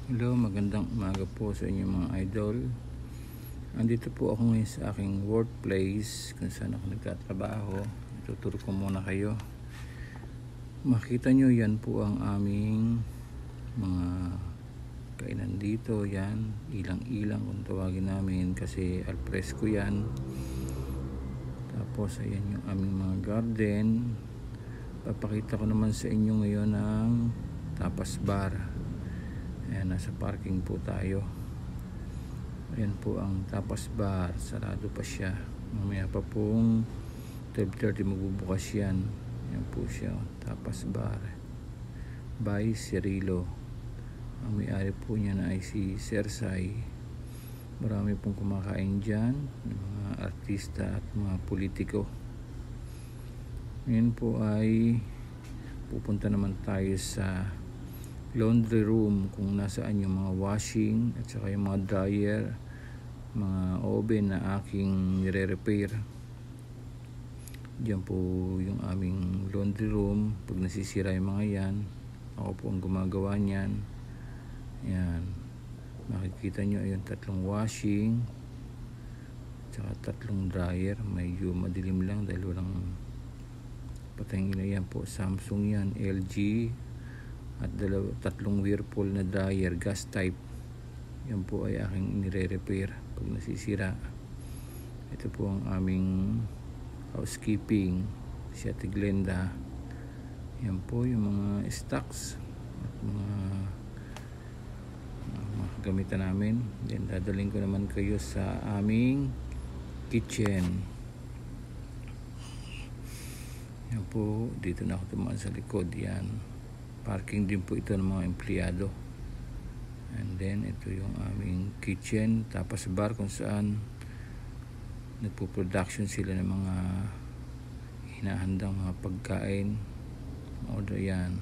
Hello, magandang umaga po sa inyo mga idol. Andito po ako ngayon sa aking workplace kung saan ako nagtatrabaho. Ituturo ko muna kayo. Makita nyo, yan po ang aming mga kainan dito. Yan, ilang-ilang kung tawagin namin kasi alfresco yan. Tapos ayan yung aming mga garden. Papakita ko naman sa inyo ngayon ang tapas bar. Ayan, nasa parking po tayo. Ayan po ang tapas bar. Sarado pa siya. Mamaya pa pong 12:30 magbubukas yan. Ayan po siya, tapas bar by Cirilo. Ang may-ari po niya na ay si Sersay. Marami pong kumakain dyan, mga artista at mga politiko. Ngayon po ay pupunta naman tayo sa laundry room kung nasaan yung mga washing at saka yung mga dryer, mga oven na aking nire-repair. Diyan po yung aming laundry room. Pag nasisira yung mga yan, ako po ang gumagawa niyan. Yan, makikita nyo yung 3 washing at saka 3 dryer. Medyo madilim lang dahil walang patayang ilaw. Yan po, Samsung yan, LG at 3 Whirlpool na dryer, gas type. Yan po ay aking nire-repair pag nasisira. Ito po ang aming housekeeping, si Ate Glenda. Yan po yung mga stocks at mga gamitan namin. Then dadaling ko naman kayo sa aming kitchen. Yan po, dito na ako tumaan sa likod. Yan, parking din po ito ng mga empleyado. And then ito yung aming kitchen, tapas bar, kung saan nagpo-production sila ng mga hinahandang mga pagkain. Order yan.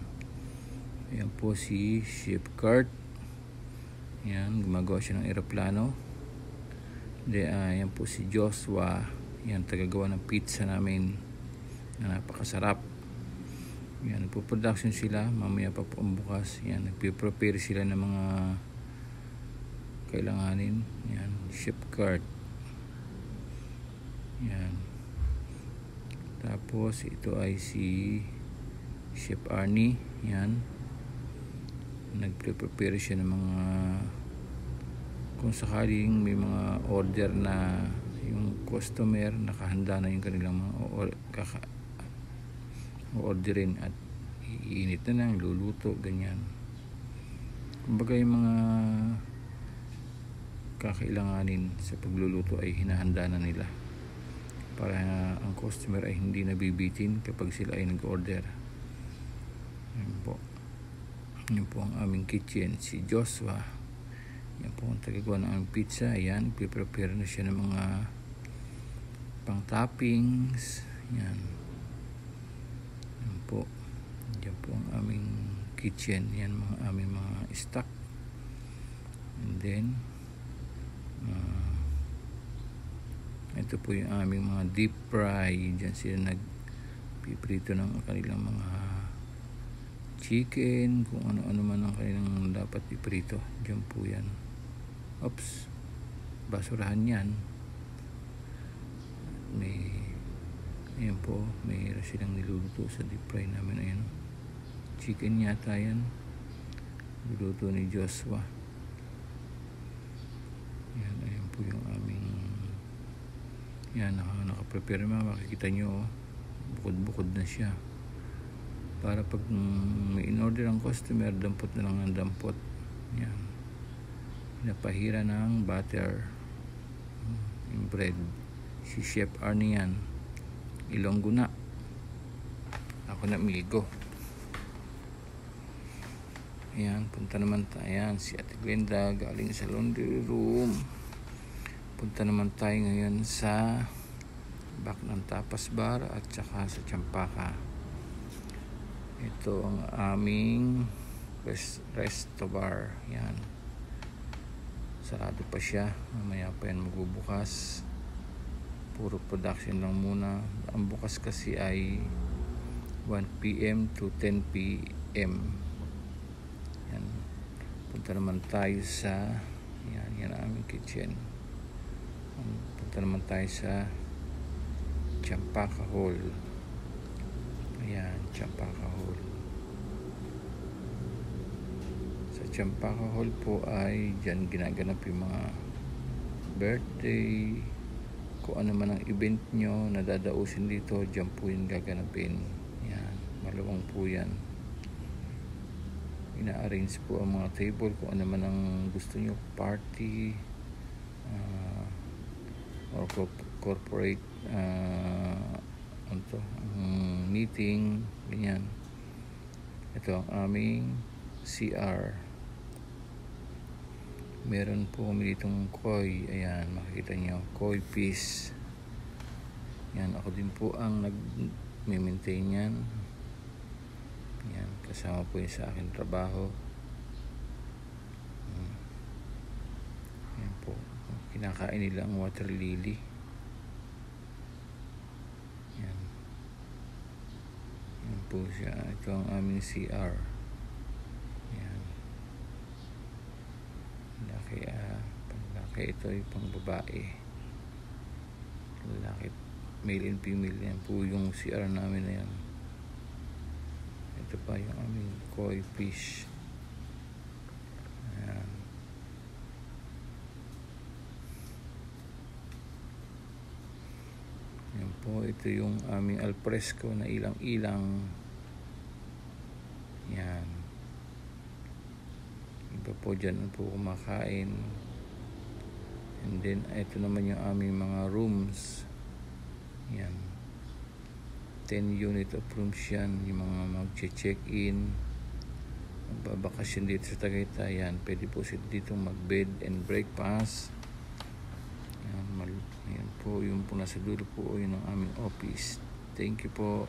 Ayan po si Chef Kurt. Yan, gumagawa siya ng eroplano. Ayan po si Joshua. Yan, tagagawa ng pizza namin na napakasarap. Yan, nagpo-production sila. Mamaya pa po ang bukas. Yan, nagpe-prepare sila ng mga kailanganin. Yan, Chef Kurt. Yan. Tapos ito ay si Chef Arnie. Yan, nagpe-prepare siya ng mga, kung sakaling may mga order na yung customer nakahanda na yung kanilang mga orderin at iinit na lang, luluto, ganyan. Kumbaga yung mga kakailanganin sa pagluluto ay hinahanda na nila para ang customer ay hindi nabibitin kapag sila ay nag-order. Yan po ang aming kitchen, si Joshua. Yan po ang tagagawa ng aming pizza. Ayan, prepare na siya ng mga pang toppings. Yan. Yan po. Yan po ang aming kitchen. Yan mga aming mga stock. And then ito po yung aming mga deep fry. Diyan sila nagpiprito ng kanilang mga chicken, kung ano-ano man ang kanilang dapat iprito. Diyan po yan. Oops, basurahan yan. Ayan po, mayroon silang niluluto sa deep fry namin. Ayan, chicken yata yan, niluluto ni Joshua. Ayan po yung aming, yan, nakaprepare naman. Makikita nyo, bukod-bukod na siya. Para pag may in-order ang customer, dampot na lang ng dampot. Yan, pinapahira ng butter yung bread. Si Chef Arnie yan, Ilonggo na. Ako na migo. Ayan, punta naman tayo. Ayan, si Ate Glenda galing sa laundry room. Punta naman tayo ngayon sa back ng tapas bar at saka sa Champaka. Ito ang aming resto bar. Yan, sarado pa siya. Mamaya pa yan magbubukas. Puro production lang muna. Ang bukas kasi ay 1 PM to 10 PM. Yan, punta naman tayo sa yan ang aming kitchen. Punta naman tayo sa Champaka Hall. Ayan, Champaka Hall. Sa Champaka Hall po ay dyan ginaganap yung mga birthday, kung ano man ang event nyo na dadausin dito, dyan po yung gaganapin. Yan, maluwang po yan. Ina-arrange po ang mga table kung ano man ang gusto nyo, party or corporate meeting, ganyan. Ito ang aming CR. Meron po kami ditong koi. Ayan, makikita nyo, koi piece. Yan, ako din po ang nag-maintain yan. Yan, kasama po yun sa aking trabaho. Yan po, kinakain nila ang water lily. Yan. Yan po siya. Ito ang aming CR. Yan. Panlaki ito ay pang babae. Lalaki, male and female. Yan po yung CR namin na yan. Ito pa yung aming koi fish. Ayan. Yan po, ito yung aming alfresco na ilang-ilang. Yan. Iba po dyan po kumakain. And then ito naman yung aming mga rooms. Yan, 10 unit of rooms yan. Yung mga mag-check-in, magbabakasyon dito sa Tagaytay, yan, pwede po sila dito mag-bed and breakfast. Yan, yan po, yung po nasa dulo po yun ang aming office. Thank you po.